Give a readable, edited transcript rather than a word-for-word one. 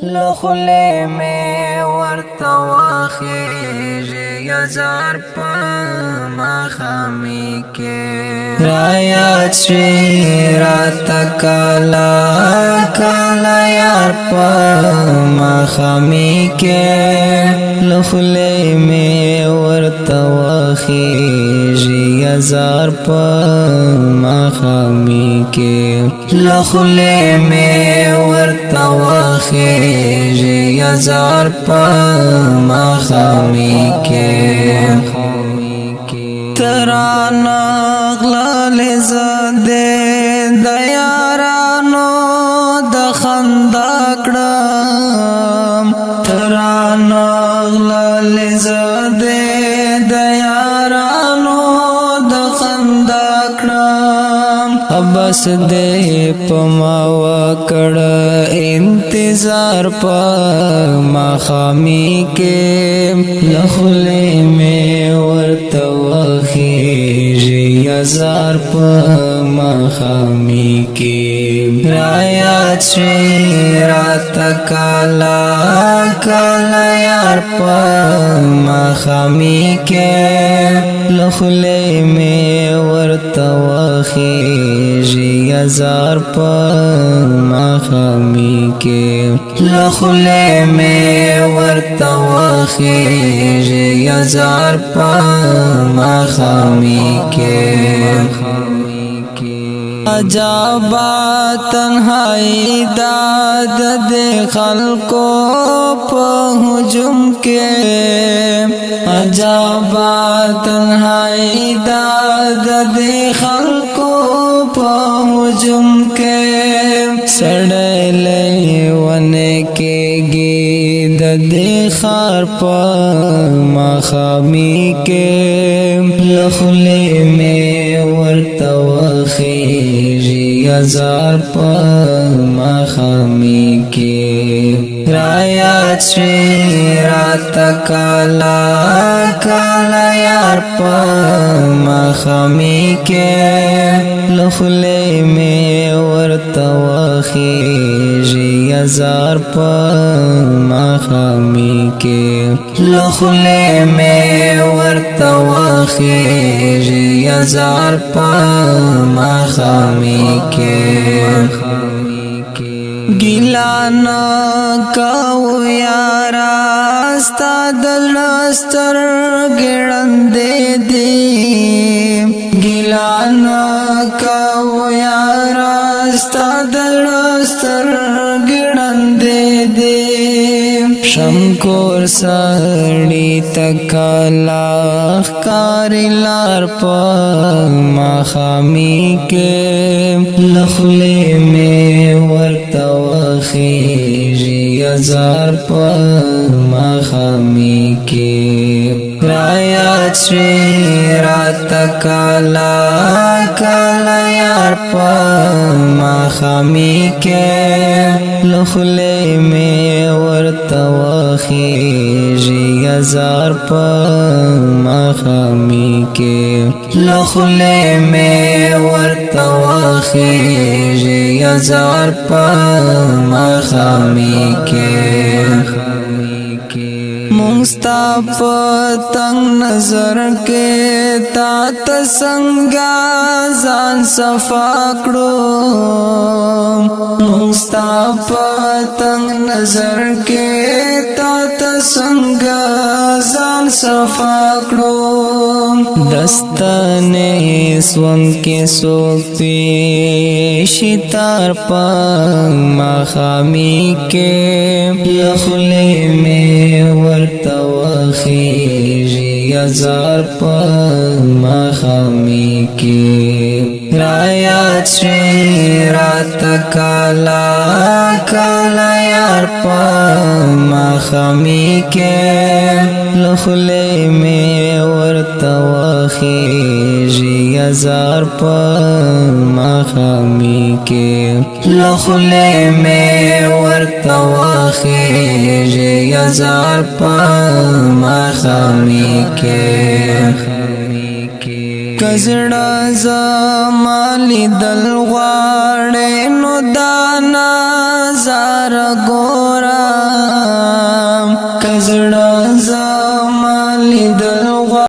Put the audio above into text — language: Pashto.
لخلے میں ورتواخیجی یزار پا مخامی کے رایات شی راتا کالا کالا یار پا مخامی کے لخلے میں ورتواخیجی یزار پا مخامی کے لخلے میں ورتواخیجی یزار پا مخامی کے ترانا غلال زده دیارانو دخندکڑم ترانا غلال زده دیارانو دخندکڑم بس دے پما وکڑ انتظار پا مخامی کے لخلے میں ورتواخیجی یزار پا مخامی کے رایات شی راتا کالا کالا یار پا مخامی کے لخلے میں ورتواخیجی یزار پا مخامی کے لخلے میں ورتواخیجی یزار پا مخامی کے عجابا تنہائی داد دے خلقو پا ہجوم کے عجابا تنہائی داد دے خلقو پا ہجوم کے سڑے لئی ونے کے گید دے خار پا مخامی کے لخلے میں ورتواخیجی یزار پا مخامی کے رایات شی راتا کالا کالا یار پا مخامی کے لخلے میں ورتواخیجی یزار پا مخامی کے لخلے میں ورتواخیجی یزار پا مخامی کے گیلانا کاو یارا ستا دلستر گڑندے دی گیلانا کاو یارا ستا دلستر گڑندے دی شمکور ساڑی تکالا کاری لار پا مخامی کے لخلے میں ورتواخیجی یزار پا مخامی کے رایات شی راتا کالا کالا یار پا مخامی کے لخلے میں ورتواخیجی یزار پا مخامی کے لخلے میں ورتواخیجی یزار پا مخامی کے مونستا پتنگ نظر کے تات سنگا زان صفاکڑو مونستا پتنگ نظر کے تات سنگا زان صفاکڑو دستانے سون کے سوک پیشی تار پا مخامی کے لخلے میں ورتواخیجی یزار پا مخامی کے رایات شی راتا کالا کالا یار پا مخامی کے لخلے میں ورتواخیجی یزار پا مخامی کے لخلے میں ورتواخیجی یزار پا مخامی کے کزڑا زمالی دل غاڑے نو دانا بازار ګورم کزړه زما